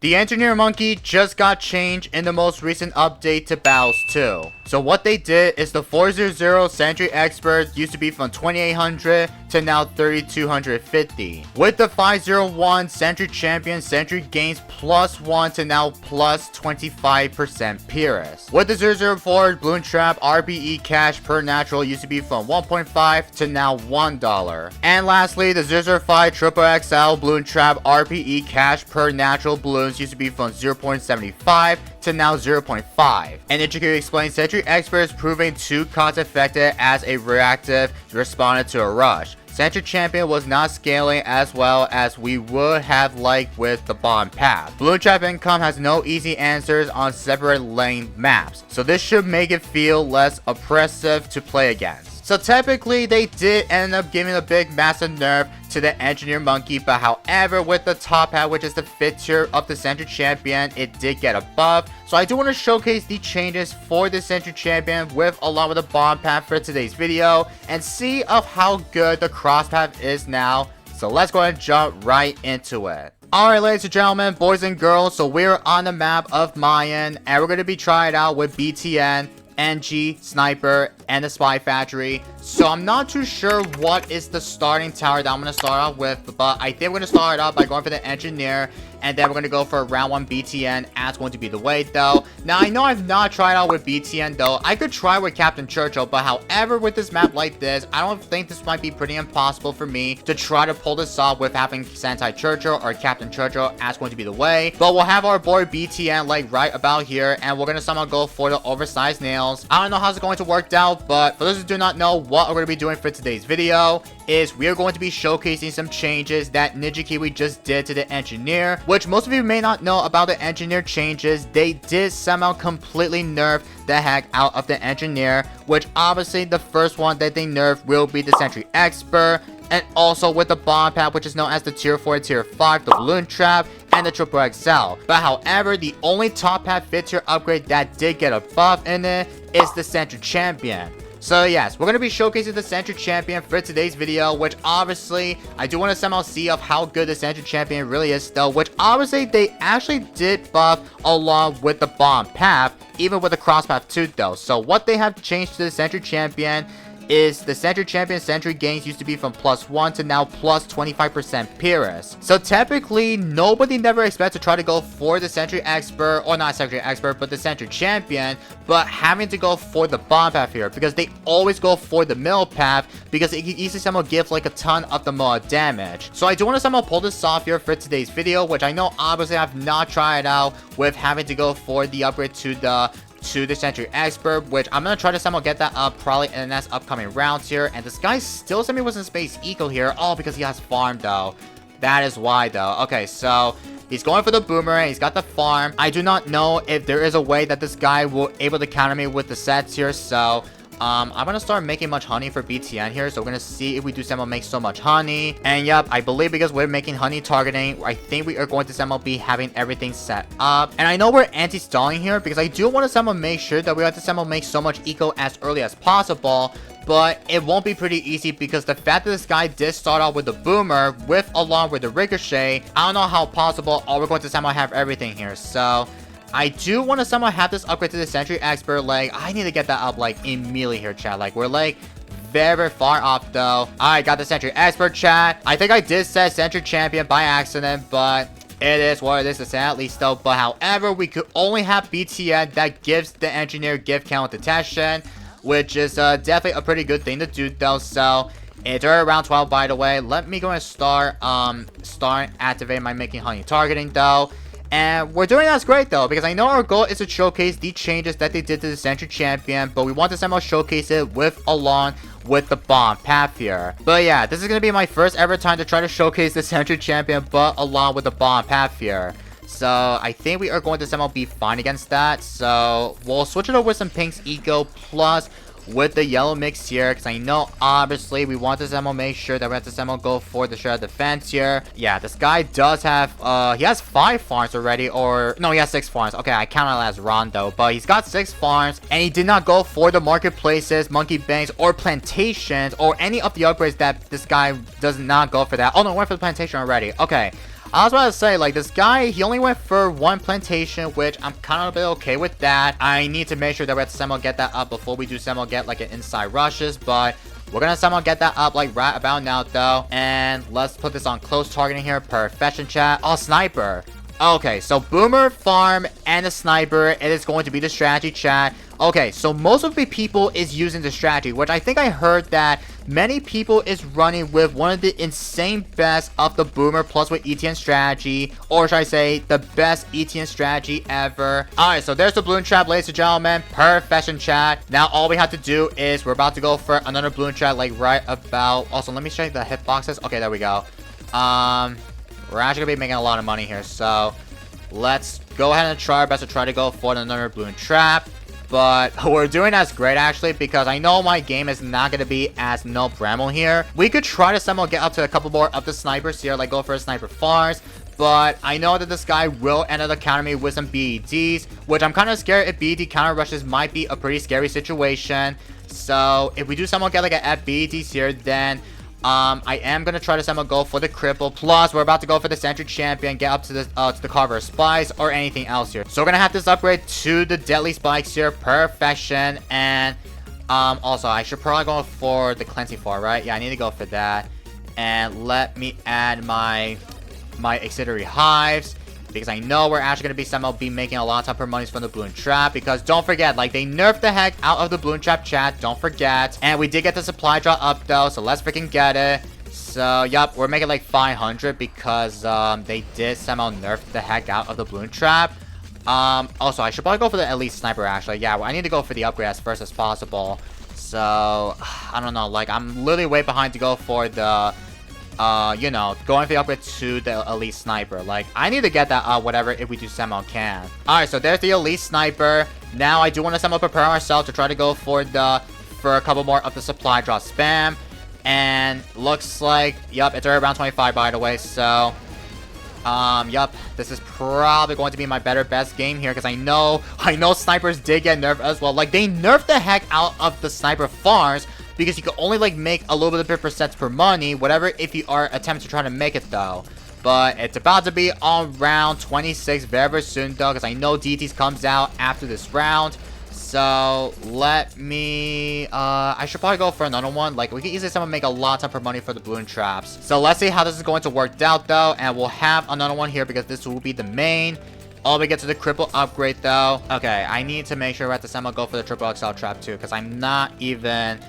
The Engineer Monkey just got changed in the most recent update to Battles 2. So what they did is the 400 Sentry Expert used to be from 2800 to now 3250. With the 501 Sentry Champion, Sentry gains +1 to now plus 25% Purist. With the 004 Bloon Trap, RPE cash per natural used to be from 1.5 to now $1. And lastly, the 005 Triple XL Bloon Trap RPE cash per natural balloons used to be from 0.75 to now 0.5. And Ichikaru explains Sentry Expert is proving too cost effective as a reactive responded to a rush. Sentry Champion was not scaling as well as we would have liked with the Bond path. Bloon Trap Income has no easy answers on separate lane maps, so this should make it feel less oppressive to play against. So technically, they did end up giving a big massive nerf to the Engineer Monkey, but however, with the top hat, which is the 5th tier of the Sentry Champion, it did get a buff. So I do want to showcase the changes for the Sentry Champion along with the bomb path for today's video and see of how good the cross path is now. So let's go ahead and jump right into it. Alright, ladies and gentlemen, boys and girls, so we're on the map of Mayan and we're going to be trying it out with BTN, NG, Sniper, and the Spy Factory. So I'm not too sure what is the starting tower that I'm going to start off with, but I think we're going to start off by going for the Engineer, and then we're going to go for round 1 BTN, as going to be the way though. Now I know I've not tried out with BTN though. I could try with Captain Churchill, but however, with this map like this, I don't think this might be pretty impossible for me to try to pull this off with having Sentai Churchill or Captain Churchill as going to be the way. But we'll have our boy BTN like right about here, and we're going to somehow go for the oversized nails. I don't know how it's going to work out, but for those who do not know, what we're going to be doing for today's video is we are going to be showcasing some changes that Ninja Kiwi just did to the Engineer, which most of you may not know about the Engineer changes. They did somehow completely nerf the heck out of the Engineer, which obviously the first one that they nerf will be the Sentry Expert, and also with the bomb pad, which is known as the tier 4 and tier 5, the Bloon Trap, and the Triple XL. But however, the only top hat 5th tier upgrade that did get a buff in it is the Sentry Champion. So yes, we're going to be showcasing the Sentry Champion for today's video, which obviously, I do want to somehow see of how good the Sentry Champion really is still, which obviously they actually did buff along with the bomb path, even with the cross path too though. So what they have changed to the Sentry Champion is the Sentry Champion Sentry gains used to be from +1 to now plus 25% Purist. So typically, nobody never expects to try to go for the Sentry Expert, or not Sentry Expert, but the Sentry Champion, but having to go for the bomb path here, because they always go for the middle path, because it can easily somehow give like a ton of the more damage. So I do want to somehow pull this off here for today's video, which I know obviously I have not tried out with having to go for the upgrade to the Sentry Expert, which I'm going to try to somehow get that up probably in the next upcoming rounds here. And this guy still sent me with some Space Eagle here. Oh, because he has farm though. That is why though. Okay, so he's going for the boomerang. He's got the farm. I do not know if there is a way that this guy will able to counter me with the sets here. So I'm gonna start making much honey for BTN here, so we're gonna see if we do somehow make so much honey. And yep, I believe because we're making honey targeting, I think we are going to somehow be having everything set up. And I know we're anti-stalling here because I do want to somehow make sure that we have to somehow make so much eco as early as possible, but it won't be pretty easy because the fact that this guy did start off with the boomer along with the ricochet, I don't know how possible we're going to somehow have everything here. So I do want to somehow have this upgrade to the Sentry Expert. Like, I need to get that up, like, immediately here, chat. Like, we're, like, very far off, though. I got the Sentry Expert, chat. I think I did set Sentry Champion by accident, but it is what it is to say at least, though. But, however, we could only have BTN that gives the Engineer gift count detection, which is definitely a pretty good thing to do, though. So it's around 12, by the way. Let me go and start activating my making honey targeting, though. And we're doing that's great though, because I know our goal is to showcase the changes that they did to the Sentry Champion, but we want to somehow showcase it along with the bomb path here. But yeah, this is going to be my first ever time to try to showcase the Sentry Champion, but along with the bomb path here. So I think we are going to somehow be fine against that. So we'll switch it over with some Pink's Eco plus with the yellow mix here, because I know obviously we want to somehow make sure that we have to somehow go for the shred of defense here. Yeah, this guy does have he has 5 farms already, or no, he has 6 farms. Okay, I count it as Rondo, but he's got 6 farms, and he did not go for the marketplaces, monkey banks, or plantations, or any of the upgrades that this guy does not go for that. Oh no, went for the plantation already. Okay, I was about to say, like, this guy, he only went for 1 plantation, which I'm kind of a bit okay with that. I need to make sure that we have to somehow get that up before we do somehow get, like, an inside rushes, but we're gonna somehow get that up, like, right about now, though. And let's put this on close targeting here. Perfection, chat. Oh, sniper. Okay, so boomer, farm, and a sniper. It is going to be the strategy, chat. Okay, so most of the people is using the strategy, which I think I heard that many people is running with one of the insane best of the boomer plus with ETN strategy, or should I say the best ETN strategy ever. Alright, so there's the balloon trap, ladies and gentlemen. Perfection, chat. Now all we have to do is we're about to go for another balloon trap, like right about. Also, let me check the hitboxes. Okay, there we go. We're actually gonna be making a lot of money here, so let's go ahead and try our best to try to go for another balloon trap. But we're doing as great, actually, because I know my game is not going to be as no Bramble here. We could try to somehow get up to a couple more of the snipers here, like go for a sniper farms. But I know that this guy will end up countering me with some BEDs, which I'm kind of scared if BED counter rushes might be a pretty scary situation. So if we do somehow get like an FBEDs here, then I am gonna try to somehow go for the cripple. Plus, we're about to go for the Sentry champion, get up to the Carver Spice or anything else here. So we're gonna have this upgrade to the Deadly Spikes here. Perfection. And also, I should probably go for the Cleansing Far, right? Yeah, I need to go for that. And let me add my auxiliary hives, because I know we're actually going to be somehow making a lot of top monies from the balloon trap. Because don't forget, like, they nerfed the heck out of the balloon trap, chat. Don't forget. And we did get the supply drop up, though. So let's freaking get it. So, yup, we're making like 500 because they did somehow nerf the heck out of the balloon trap. Also, I should probably go for the elite sniper, actually. Yeah, well, I need to go for the upgrade as first as possible. So, I don't know. Like, I'm literally way behind to go for the you know, going for the upgrade to the elite sniper. Like, I need to get that whatever if we do somehow can. Alright, so there's the elite sniper. Now I do want to somehow prepare ourselves to try to go for a couple more of the supply drop spam. And looks like, yup, it's already around 25, by the way. So yup, this is probably going to be my best game here, because I know snipers did get nerfed as well. Like, they nerfed the heck out of the sniper farms, because you can only like make a little bit of percents per money, whatever, if you are attempting to try to make it, though. But it's about to be on round 26 very soon, though, because I know DTs comes out after this round. So let me I should probably go for another one. Like, we can easily someone make a lot of time per money for the balloon traps. So let's see how this is going to work out, though, and we'll have another one here because this will be the main. All we get to the cripple upgrade, though. Okay, I need to make sure we have to somehow go for the triple XL trap too, because I'm not even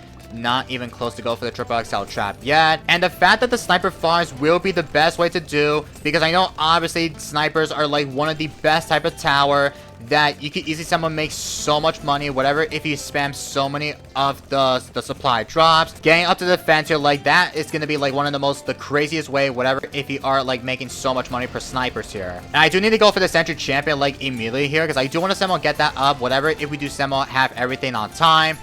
close to go for the triple XL trap yet. And the fact that the sniper farms will be the best way to do, because I know obviously snipers are like one of the best type of tower that you can easily someone make so much money, whatever, if you spam so many of the supply drops. Getting up to the fence here, like, that is going to be like one of the craziest way, whatever, if you are like making so much money per snipers here. And I do need to go for the Sentry champion like immediately here, because I do want to somehow get that up, whatever, if we do somehow have everything on time.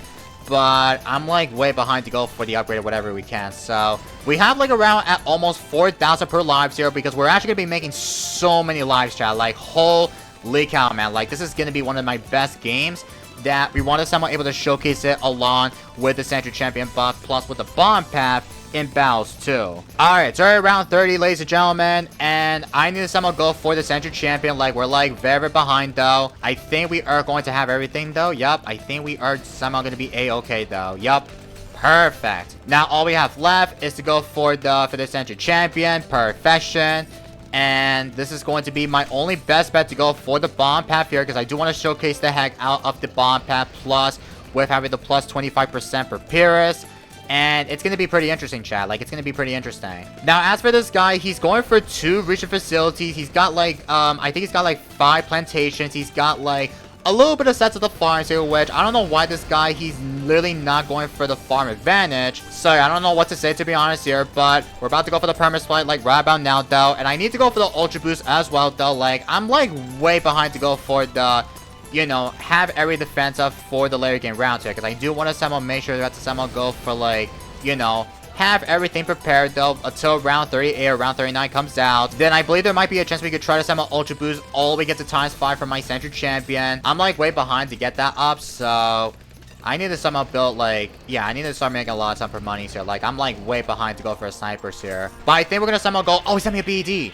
But I'm like way behind to go for the upgrade or whatever we can. So we have like around at almost 4,000 per lives here, because we're actually gonna be making so many lives, chat. Like, holy cow, man. Like, this is gonna be one of my best games that we want to somehow able to showcase it along with the Sentry champion buff, plus with the bomb path in battles too. Alright, it's already round 30, ladies and gentlemen, and I need to somehow go for the Sentry champion. Like, we're like very behind, though. I think we are going to have everything, though. Yup, I think we are somehow going to be a-okay, though. Yup, perfect. Now all we have left is to go for the Sentry champion. Perfection. And this is going to be my only best bet to go for the bomb path here, because I do want to showcase the heck out of the bomb path, plus with having the plus 25% for Pyrrhus. And it's going to be pretty interesting, chat. Like, it's going to be pretty interesting. Now, as for this guy, he's going for 2 region facilities. He's got, like, I think he's got, like, 5 plantations. He's got, like, a little bit of sets of the farms here, which I don't know why this guy, he's literally not going for the farm advantage. Sorry, I don't know what to say, to be honest here, but we're about to go for the permanent split, like, right about now, though. And I need to go for the ultra boost as well, though. Like, I'm, like, way behind to go for the, you know, have every defense up for the later game round here, because I do want to somehow make sure that to somehow go for, like, you know, have everything prepared, though, until round 38 or round 39 comes out. Then I believe there might be a chance we could try to somehow ultra boost all the way get to ×5 for my Sentry champion. I'm like way behind to get that up, so I need to somehow build, like, yeah, I need to start making a lot of time for monies here. Like, I'm like way behind to go for a snipers here, but I think we're gonna somehow go. Oh, he sent me a BD.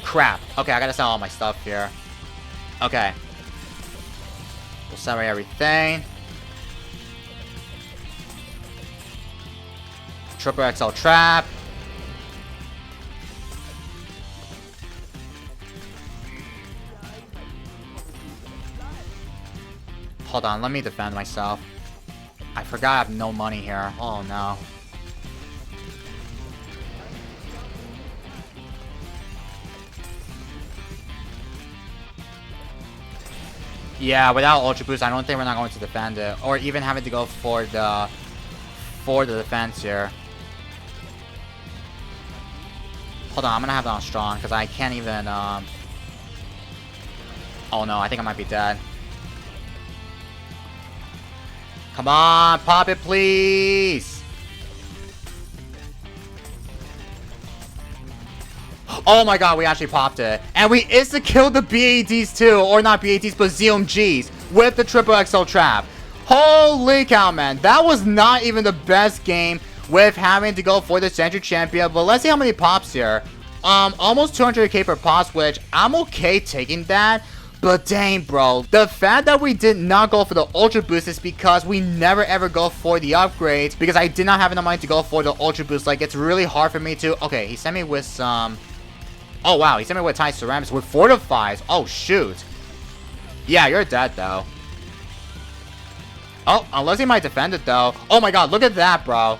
Crap. Okay, I gotta sell all my stuff here. Okay. We'll sell everything. Triple XL trap. Hold on, let me defend myself. I forgot I have no money here. Oh no. Yeah, without Ultra Boost, I don't think we're not going to defend it. Or even having to go for the defense here. Hold on, I'm gonna have that on strong because I can't even oh no, I think I might be dead. Come on, pop it please. Oh my god, we actually popped it. And we insta-killed the BADs too. Or not BADs, but ZOMGs with the triple XL trap. Holy cow, man. That was not even the best game with having to go for the Sentry champion. But let's see how many pops here. Almost 200k per pops, which I'm okay taking that. But dang, bro. The fact that we did not go for the Ultra Boost is because we never ever go for the upgrades. Because I did not have enough money to go for the Ultra Boost. Like, it's really hard for me to... Okay, he sent me with some... Oh, wow. He sent me with Thai Ceramics with Fortifies. Oh, shoot. Yeah, you're dead, though. Oh, unless he might defend it, though. Oh, my God. Look at that, bro.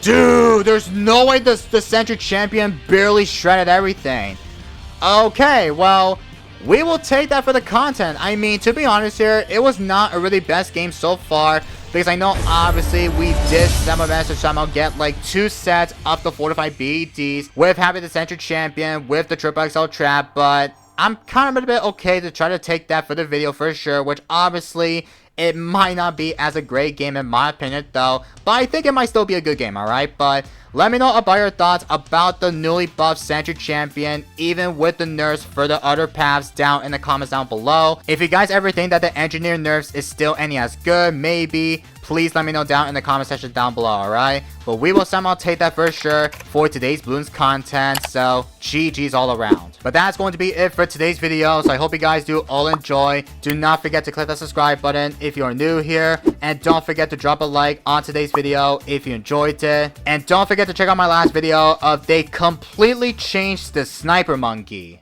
Dude, there's no way the Sentry champion barely shredded everything. Okay, well, we will take that for the content. I mean, to be honest here, it was not a really best game so far. Because I know, obviously, we did manage to somehow get, like, 2 sets of the fortified BEDs with having the Sentry champion, with the triple XL trap, but I'm kind of a bit okay to try to take that for the video for sure, which obviously, it might not be as a great game in my opinion, though, but I think it might still be a good game, alright? But let me know about your thoughts about the newly buffed Sentry champion, even with the nerfs for the other paths down in the comments down below. If you guys ever think that the engineer nerfs is still any as good, maybe, please let me know down in the comment section down below, alright? But we will somehow take that for sure for today's Bloons content, so GG's all around. But that's going to be it for today's video, so I hope you guys do all enjoy. Do not forget to click that subscribe button if you're new here, and don't forget to drop a like on today's video if you enjoyed it. And don't forget to check out my last video of they completely changed the sniper monkey.